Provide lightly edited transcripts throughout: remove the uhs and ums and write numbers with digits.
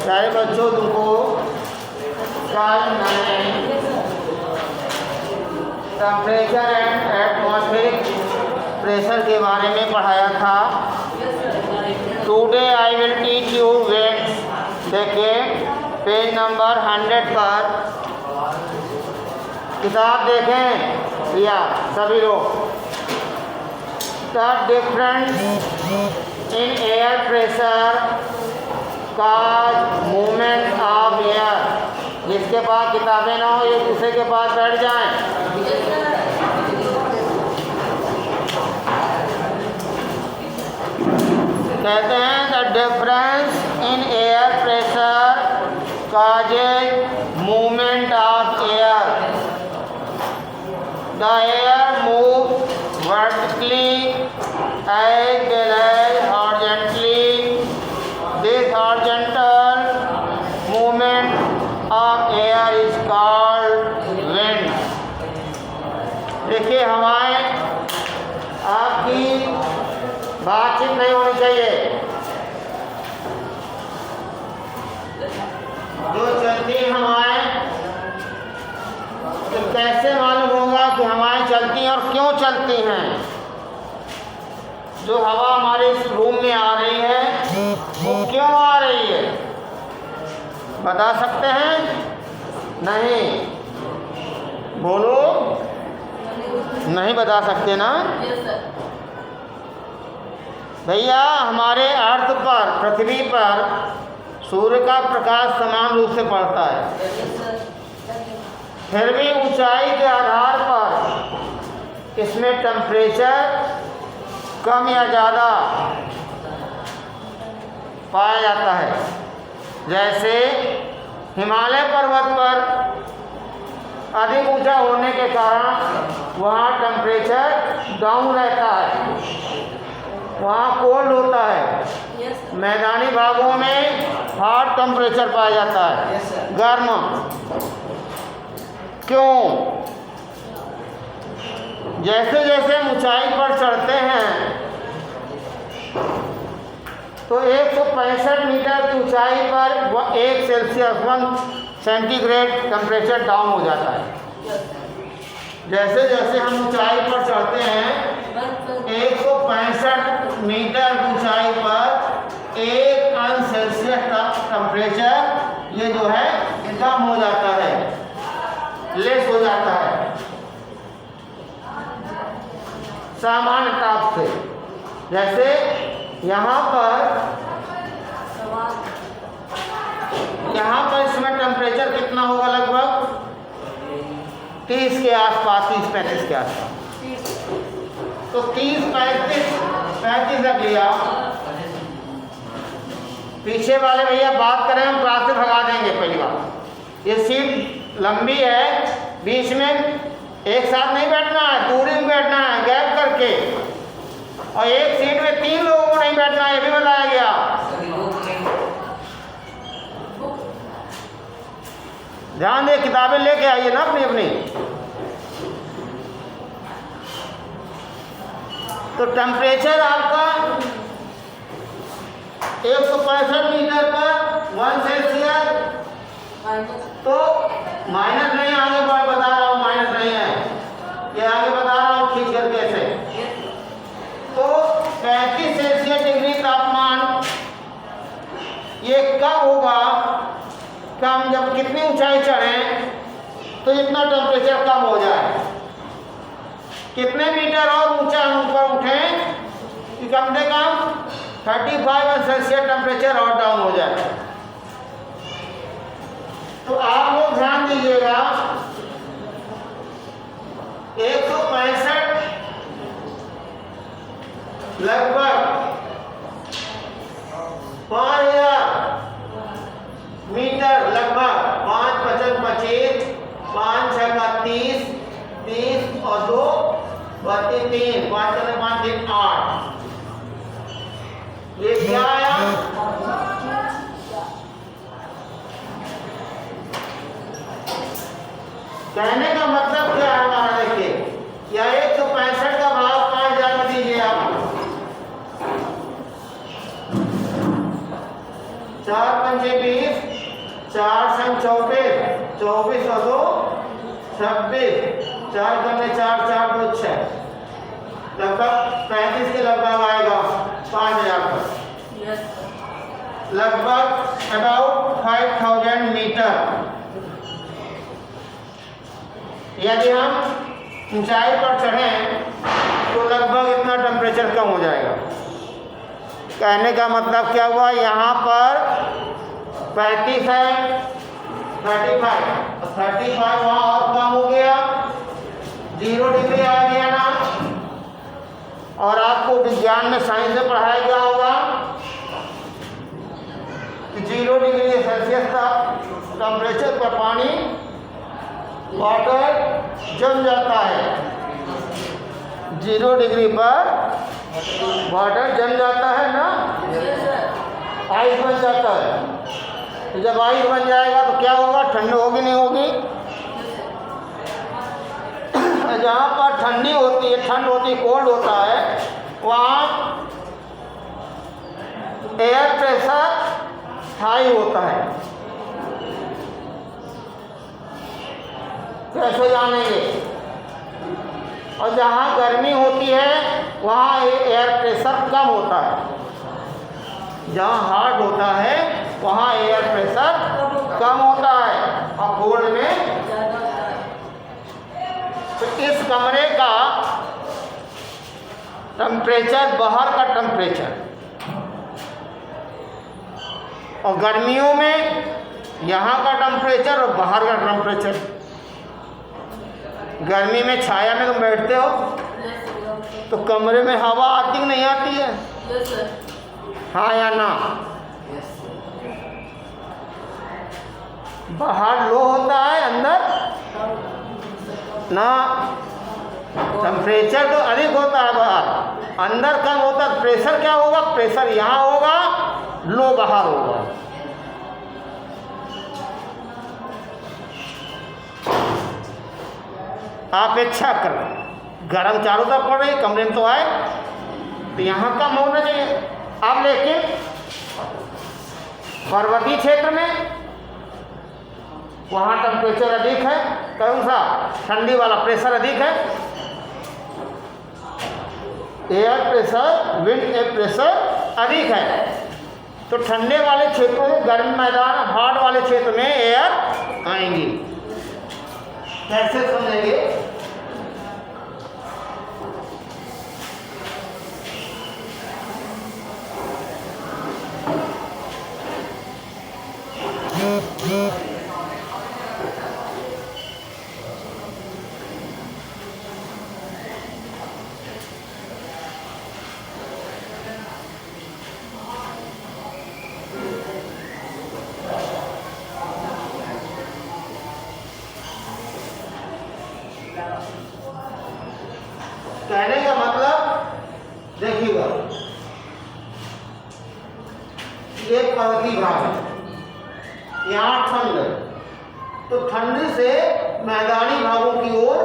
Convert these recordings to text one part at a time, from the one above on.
प्यारे बच्चों, तुमको कल मैंने टेम्परेचर एंड एटमॉस्फेरिक प्रेशर के बारे में पढ़ाया था। Today I will teach you weights. देखिए पेज नंबर 100 पर किताब देखें भैया सभी लोग। The difference in air pressure का मूवमेंट ऑफ एयर। जिसके पास किताबें ना हो एक दूसरे के पास बैठ जाएं। कहते हैं the difference in air pressure causes movement of air. The air moves vertically as well as horizontally. This horizontal movement of air is called wind. देखिए हवाएं, आपकी बातचीत नहीं होनी चाहिए। जो चलती हवाएं, तो कैसे मालूम होगा कि हवाएं चलती हैं और क्यों चलती हैं? जो हवा हमारे इस रूम में आ रही है वो क्यों आ रही है, बता सकते हैं? नहीं, बोलो, नहीं बता सकते ना भैया। हमारे अर्थ पर, पृथ्वी पर सूर्य का प्रकाश समान रूप से पड़ता है, फिर भी ऊंचाई के आधार पर इसमें टेम्परेचर कम या ज़्यादा पाया जाता है। जैसे हिमालय पर्वत पर अधिक ऊंचा होने के कारण वहाँ टेम्परेचर डाउन रहता है, वहाँ कोल्ड होता है। मैदानी भागों में हॉट टेम्परेचर पाया जाता है, गर्म। क्यों? जैसे जैसे ऊंचाई पर चढ़ते हैं तो 165 मीटर की ऊंचाई पर 1 सेल्सियस 1 सेंटीग्रेड टेम्परेचर डाउन हो जाता है। जैसे जैसे हम ऊंचाई पर चढ़ते हैं 165 मीटर की ऊंचाई पर 1 सेल्सियस टेम्परेचर ये जो है कम हो जाता है, लेस हो जाता है सामान्य ताप से। जैसे यहाँ पर इसमें टेम्परेचर कितना होगा? लगभग 30 के आसपास, 30-35 के आसपास। तो 30-35 रख लिया। पीछे वाले भैया बात करें हम क्लास से भगा देंगे। पहली बात, ये सीट लंबी है, बीच में एक साथ नहीं बैठना है, दूरी में बैठना है, गैप करके। और एक सीट में 3 लोगों को नहीं बैठना है, ये भी बताया गया। ध्यान दे, किताबें लेके आइए ना अपनी अपनी। तो टेम्परेचर आपका 165 मीटर पर 1 सेल्सियस, तो माइनस नहीं, आगे बता रहा हूँ माइनस नहीं है, ये आगे बता रहा हूँ खींच करके ऐसे। तो 35 सेल्सियस डिग्री तापमान ये कब होगा? कम जब कितनी ऊंचाई चढ़ें तो जितना टेम्परेचर कम हो जाए। कितने मीटर और ऊंचा हम ऊपर उठें कि कम से कम 35 सेल्सियस टेम्परेचर और डाउन हो जाए। तो आप लोग ध्यान दीजिएगा, 165 लगभग 5000 मीटर, लगभग 5×5 = 25, 5×6 = 30, 30 और 2 = 3, 5×5 = 8। ये क्या आया? कहने का मतलब क्या है हमारा? देखिए, या 165 का भाग 5000 में दीजिए आप। 4 पंचे 20, 4 संग 24, 24 और 2 26, 4 करने 4, 4 2 6, लगभग 35 के लगभग आएगा 5000 पर, लगभग अबाउट 5000 मीटर। यदि हम ऊंचाई पर चढ़ें तो लगभग इतना टेम्परेचर कम हो जाएगा। कहने का मतलब क्या हुआ, यहाँ पर 35 है, 35 वहाँ और कम हो गया, 0 डिग्री आ गया ना। और आपको विज्ञान में साइंस में पढ़ाया गया होगा कि 0 डिग्री सेल्सियस का टेम्परेचर पर पानी वाटर जम जाता है। 0 डिग्री पर वाटर जम जाता है ना, आइस बन जाता है। तो जब आइस बन जाएगा तो क्या होगा, ठंड होगी नहीं होगी। जहाँ पर ठंडी होती है, ठंड होती है, कोल्ड होता है, वहाँ एयर प्रेशर हाई होता है। कैसे जानेंगे? और जहाँ गर्मी होती है वहाँ एयर प्रेशर कम होता है। जहाँ हार्ड होता है वहाँ एयर प्रेशर कम होता है और कोल्ड में। तो इस कमरे का टेम्परेचर, बाहर का टेम्परेचर, और गर्मियों में यहाँ का टेम्परेचर और बाहर का टेम्परेचर। गर्मी में छाया में तुम बैठते हो तो कमरे में हवा आती नहीं आती है? हाँ या ना? बाहर लो होता है, अंदर ना। टेम्परेचर तो अधिक होता है बाहर, अंदर कम होता है। प्रेशर क्या होगा? प्रेशर यहाँ होगा, लो बाहर होगा। अपेक्षा कर, गर्म चारों तरफ पड़ रही, कमरे में तो आए तो यहाँ कम होना चाहिए। अब लेकिन पर्वतीय क्षेत्र में वहाँ टेम्परेचर अधिक है, कौन सा? ठंडी वाला, प्रेशर अधिक है। Air pressure, wind air pressure अधिक है। तो ठंडे वाले क्षेत्रों में, गर्म मैदान, हार्ड वाले क्षेत्र में एयर आएंगी। कैसे समझेंगे? कहने का मतलब देखिएगा, ये पर्वतीय भाग है, यहाँ ठंड है, तो ठंडी से मैदानी भागों की ओर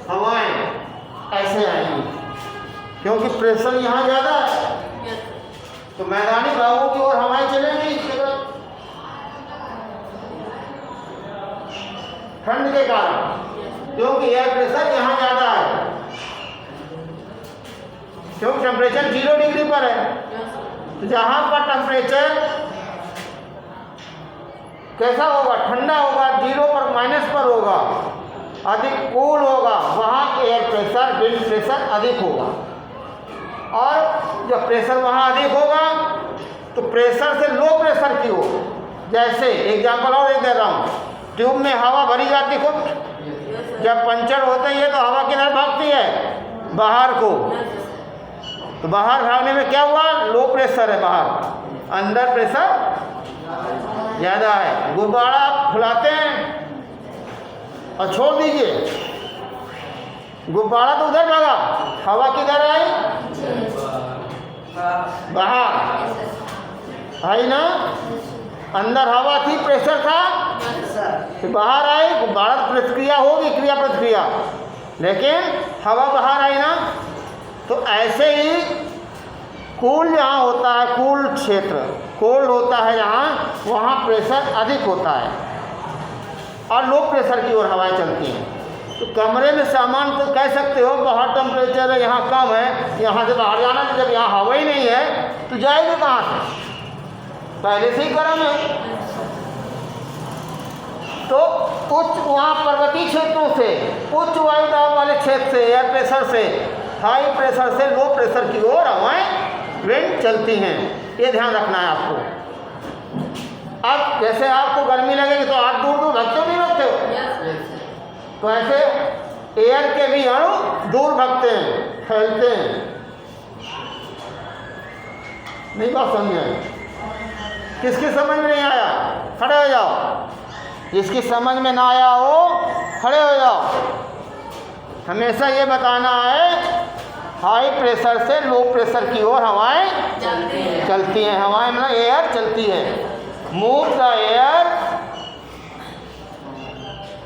हवाएं ऐसे आएंगी, क्योंकि प्रेशर यहाँ ज़्यादा है। तो मैदानी भागों की ओर हवाएं चलेंगी इसके बाद ठंड के कारण, क्योंकि एयर प्रेशर यहाँ ज़्यादा है, क्योंकि टेम्परेचर 0 डिग्री पर है। तो जहाँ पर टेम्परेचर कैसा होगा? ठंडा होगा, 0 पर, माइनस पर होगा, अधिक कूल होगा, वहाँ एयर प्रेशर, विंड प्रेशर अधिक होगा। और जब प्रेशर वहाँ अधिक होगा तो प्रेशर से लो प्रेशर की ओर, जैसे एग्जाम्पल और एक दे रहा हूँ, ट्यूब में हवा भरी जाती खूब, जब पंचर होते हैं तो हवा किधर भागती है? बाहर को। तो बाहर भागने में क्या हुआ? लो प्रेशर है बाहर, अंदर प्रेशर ज़्यादा है। गुब्बारा आप फुलाते हैं और छोड़ दीजिए, गुब्बारा तो उधर भागा, हवा किधर आई? बाहर आई ना। अंदर हवा थी, प्रेशर था, तो बाहर आई, गुब्बारा प्रतिक्रिया होगी, क्रिया प्रतिक्रिया, लेकिन हवा बाहर आई ना। तो ऐसे ही कूल जहाँ होता है, कूल क्षेत्र, कोल्ड होता है जहाँ, वहाँ प्रेशर अधिक होता है और लो प्रेशर की ओर हवाएं चलती हैं। तो कमरे में सामान तो कह सकते हो बाहर टेम्परेचर है, यहाँ कम है, यहाँ से बाहर जाना, जब यहाँ हवा ही नहीं है तो जाएगी कहाँ से, पहले से ही गर्म है। तो उच्च वहाँ पर्वतीय क्षेत्रों से, उच्च वायु दाब वाले क्षेत्र से, एयर प्रेशर से, हाई प्रेशर से लो प्रेशर की ओर हवाएं विंड चलती हैं। ये ध्यान रखना है आपको। अब जैसे आपको गर्मी लगेगी तो आप दूर दूर भगते हो नहीं भगते हो, तो ऐसे एयर के भी अणु दूर भगते हैं, फैलते हैं। नहीं बात समझे? किसकी समझ में नहीं आया खड़े हो जाओ, जिसकी समझ में ना आया हो खड़े हो जाओ। हमेशा ये बताना है हाई प्रेशर से लो प्रेशर की ओर हवाएं चलती हैं। हवाएं मतलब एयर चलती है। Move the air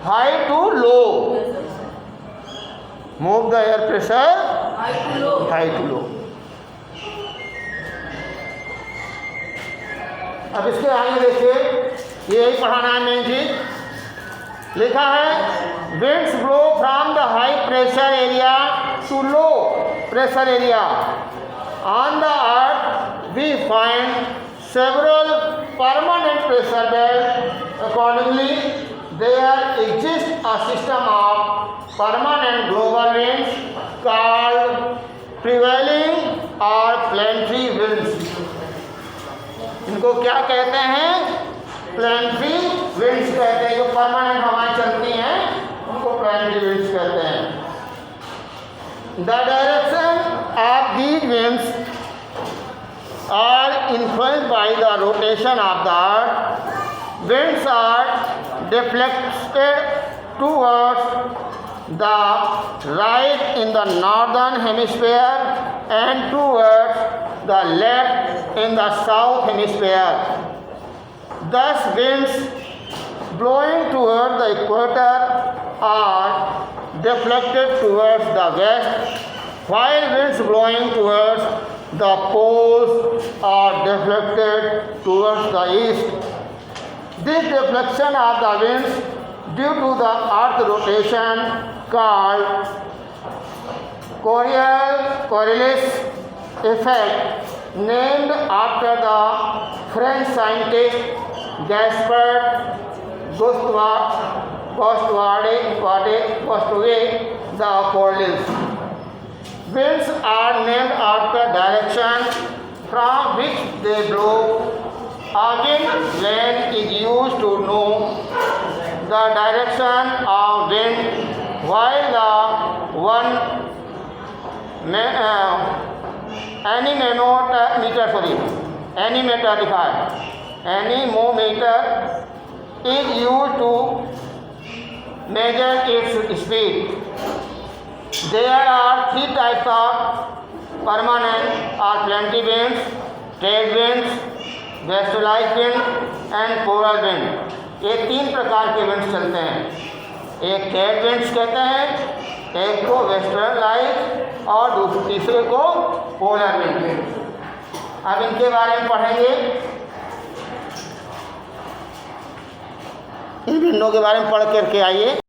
high to low, move the air pressure high to low. अब इसके आगे देखिए, यही पढ़ाना है मेन चीज। लिखा है winds blow from the high pressure area to low pressure area. On the earth we find several permanent pressure belts. Accordingly, there exists a system of permanent global winds called prevailing or planetary winds. इनको क्या कहते हैं? Planetary winds कहते हैं। जो permanent हवाएं चलती हैं उनको प्लानिटरी विंड्स कहते हैं। The direction of these winds are influenced by the rotation of the earth. Winds are deflected towards the right in the northern hemisphere and towards the left in the south hemisphere. Thus winds blowing towards the equator are deflected towards the west, while winds blowing towards the poles are deflected towards the east. This deflection of the winds due to the earth rotation called Coriolis effect, named after the French scientist Gaspard Gustave the Coriolis. Winds are named after direction from which they blow. A wind vane is used to know the direction of wind, while the one anemometer is used to measure its speed. There are three types of permanent or planetary winds: trade winds, westerlies wind and polar wind. ये तीन प्रकार के winds चलते हैं। एक trade winds कहते हैं, एक को वेस्टर्लाइज और तीसरे को पोलर विंड। अब इनके बारे में पढ़ेंगे। इन विंडों के बारे में पढ़ करके आइए।